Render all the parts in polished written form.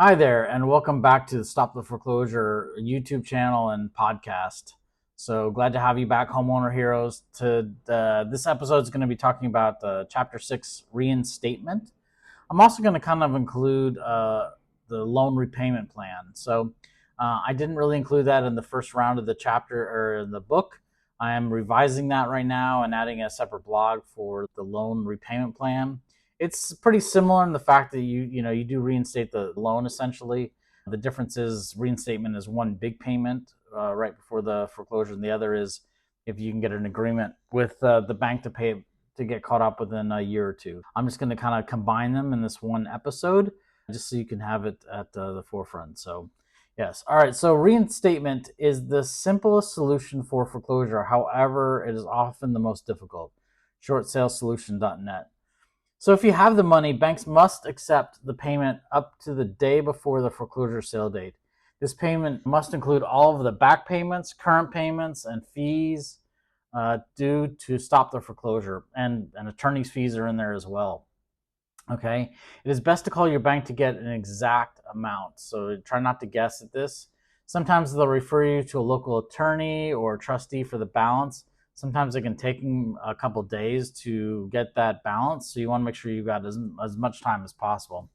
Hi there, and welcome back to the Stop the Foreclosure YouTube channel and podcast. So glad to have you back, homeowner heroes. This episode is going to be talking about Chapter 6 reinstatement. I'm also going to kind of include the loan repayment plan. I didn't really include that in the first round of the chapter or in the book. I am revising that right now and adding a separate blog for the loan repayment plan. It's pretty similar in the fact that you do reinstate the loan essentially. The difference is reinstatement is one big payment right before the foreclosure, and the other is if you can get an agreement with the bank to pay to get caught up within a year or two. I'm just going to kind of combine them in this one episode just so you can have it at the forefront. So, yes. All right. So, reinstatement is the simplest solution for foreclosure. However, it is often the most difficult. Shortsalesolution.net. So, if you have the money, banks must accept the payment up to the day before the foreclosure sale date. This payment must include all of the back payments, current payments, and fees due to stop the foreclosure, and attorney's fees are in there as well. Okay, it is best to call your bank to get an exact amount. So try not to guess at this. Sometimes they'll refer you to a local attorney or trustee for the balance. Sometimes it can take them a couple days to get that balance. So you want to make sure you've got as much time as possible.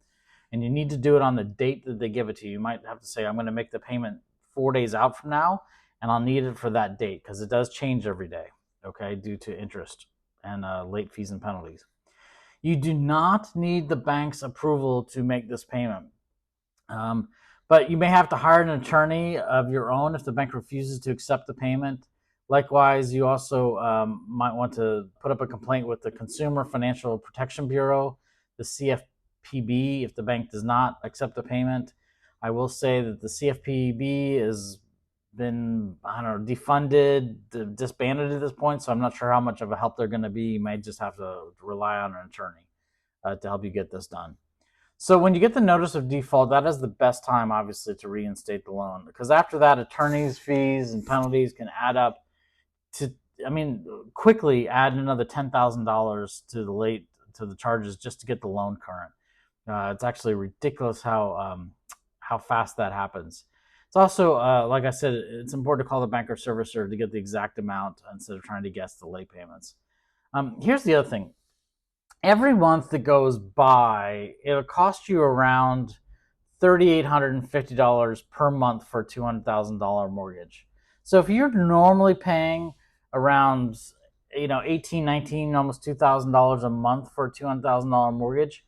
And you need to do it on the date that they give it to you. You might have to say, I'm going to make the payment 4 days out from now, and I'll need it for that date because it does change every day, okay, due to interest and late fees and penalties. You do not need the bank's approval to make this payment. Um, but you may have to hire an attorney of your own if the bank refuses to accept the payment. Likewise, you also might want to put up a complaint with the Consumer Financial Protection Bureau, the CFPB, if the bank does not accept the payment. I will say that the CFPB has been, I don't know, defunded, disbanded at this point, so I'm not sure how much of a help they're going to be. You might just have to rely on an attorney to help you get this done. So when you get the notice of default, that is the best time, obviously, to reinstate the loan, because after that, attorneys' fees and penalties can add up to, I mean, quickly add another $10,000 to the charges just to get the loan current. It's actually ridiculous how fast that happens. It's also, like I said, it's important to call the bank or servicer to get the exact amount instead of trying to guess the late payments. Here's the other thing: every month that goes by, it'll cost you around $3,850 per month for a $200,000 mortgage. So if you're normally paying around 18, 19, almost $2,000 a month for a $200,000 mortgage,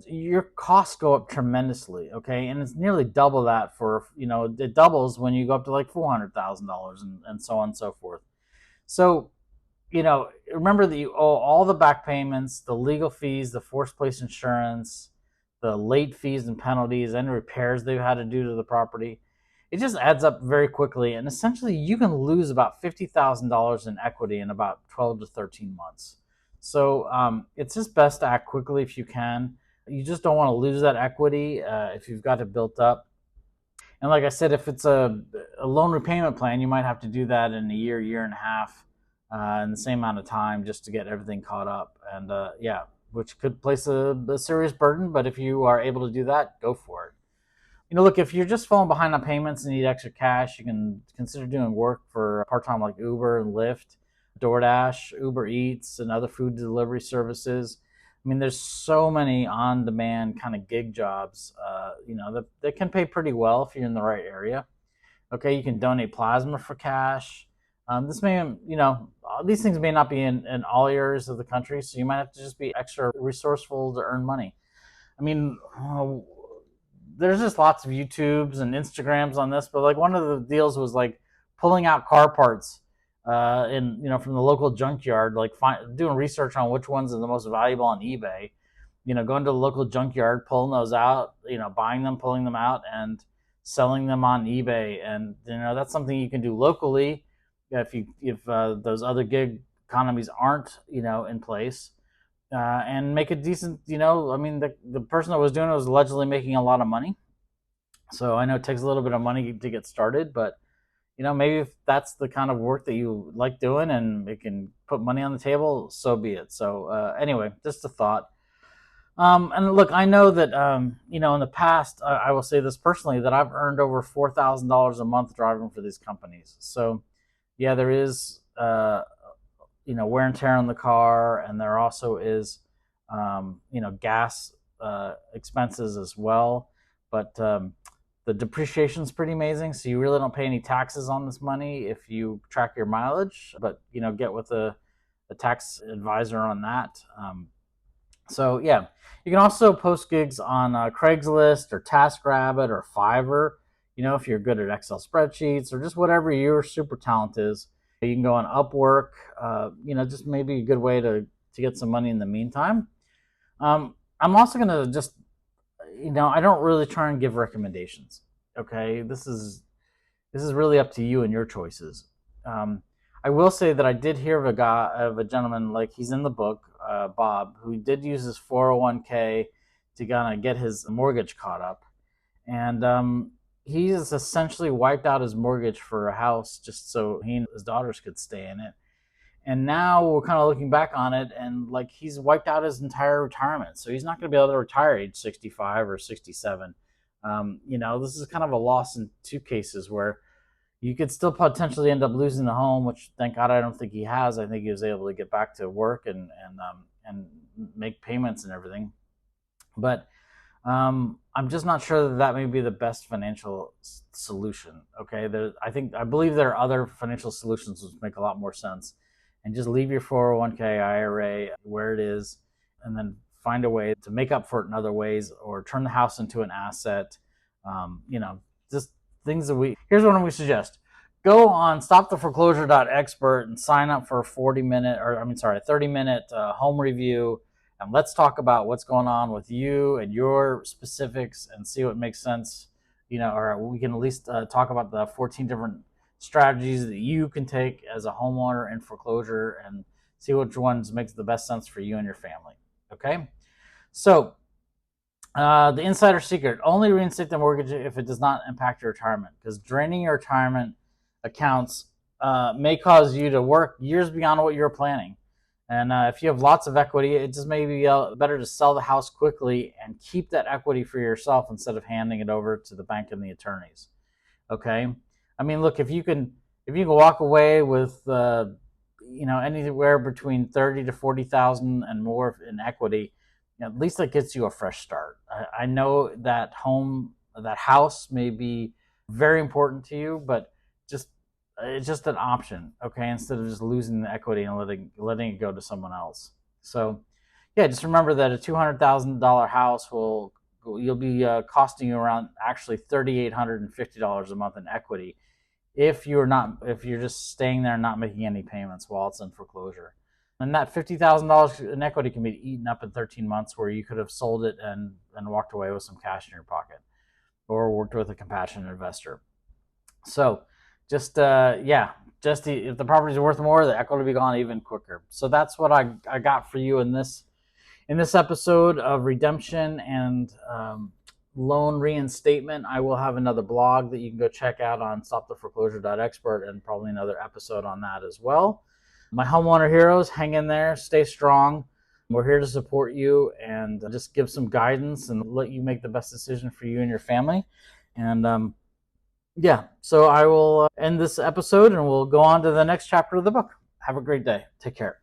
your costs go up tremendously, okay, and it's nearly double that for it doubles when you go up to like $400,000 and so on and so forth. So remember that you owe all the back payments, the legal fees, the forced place insurance, the late fees and penalties, and repairs they've had to do to the property. It just adds up very quickly, and essentially you can lose about $50,000 in equity in about 12 to 13 months. So it's just best to act quickly if you can. You just don't want to lose that equity if you've got it built up. And like I said, if it's a loan repayment plan, you might have to do that in a year, year and a half, in the same amount of time just to get everything caught up. And yeah, which could place a serious burden. But if you are able to do that, go for it. Look, if you're just falling behind on payments and need extra cash, you can consider doing work for part time like Uber and Lyft, DoorDash, Uber Eats, and other food delivery services. I mean, there's so many on demand kind of gig jobs, that can pay pretty well if you're in the right area. Okay, you can donate plasma for cash. This may, these things may not be in all areas of the country, so you might have to just be extra resourceful to earn money. I mean, there's just lots of YouTubes and Instagrams on this, but like one of the deals was like pulling out car parts from the local junkyard, like doing research on which ones are the most valuable on eBay. Going to the local junkyard, pulling those out, buying them, pulling them out, and selling them on eBay. And that's something you can do locally if those other gig economies aren't in place, and make a decent. I mean, the person that was doing it was allegedly making a lot of money. So I know it takes a little bit of money to get started, but maybe if that's the kind of work that you like doing and it can put money on the table, so be it. So anyway, just a thought. And look, I know that in the past, I will say this personally, that I've earned over $4,000 a month driving for these companies. So, yeah, there is wear and tear on the car, and there also is gas expenses as well. But the depreciation is pretty amazing, so you really don't pay any taxes on this money if you track your mileage. But get with a tax advisor on that. So yeah, you can also post gigs on Craigslist or TaskRabbit or Fiverr. If you're good at Excel spreadsheets or just whatever your super talent is, you can go on Upwork. Just maybe a good way to get some money in the meantime. I'm also gonna just, I don't really try and give recommendations. Okay, this is really up to you and your choices. Um, I will say that I did hear of a gentleman, like he's in the book, Bob, who did use his 401k to kind of get his mortgage caught up, and he's essentially wiped out his mortgage for a house just so he and his daughters could stay in it. And now we're kind of looking back on it, and like he's wiped out his entire retirement, so he's not going to be able to retire age 65 or 67. This is kind of a loss in two cases where you could still potentially end up losing the home, which thank God I don't think he has. I think he was able to get back to work and make payments and everything. But I'm just not sure that may be the best financial solution. Okay, I believe there are other financial solutions which make a lot more sense, and just leave your 401k IRA where it is, and then find a way to make up for it in other ways, or turn the house into an asset. Just things that here's what we suggest. Go on stoptheforeclosure.expert and sign up for a 30-minute home review, and let's talk about what's going on with you and your specifics and see what makes sense. Or we can at least talk about the 14 different strategies that you can take as a homeowner in foreclosure, and see which ones makes the best sense for you and your family. Okay, so the insider secret: only reinstate the mortgage if it does not impact your retirement, because draining your retirement accounts may cause you to work years beyond what you're planning. And if you have lots of equity, it just may be better to sell the house quickly and keep that equity for yourself instead of handing it over to the bank and the attorneys. Okay, I mean, look, if you can walk away with anywhere between 30 to 40,000 and more in equity, at least that gets you a fresh start. I know that house may be very important to you, but just it's just an option, okay? Instead of just losing the equity and letting it go to someone else. So, yeah, just remember that a $200,000 house you'll be costing you around actually $3,850 a month in equity if you're just staying there and not making any payments while it's in foreclosure. And that $50,000 in equity can be eaten up in 13 months, where you could have sold it and walked away with some cash in your pocket, or worked with a compassionate investor. So just if the property is worth more, the equity will be gone even quicker. So that's what I got for you in this episode of redemption and loan reinstatement. I will have another blog that you can go check out on stoptheforeclosure.expert, and probably another episode on that as well. My homeowner heroes, hang in there, stay strong. We're here to support you and just give some guidance and let you make the best decision for you and your family. And so I will end this episode, and we'll go on to the next chapter of the book. Have a great day. Take care.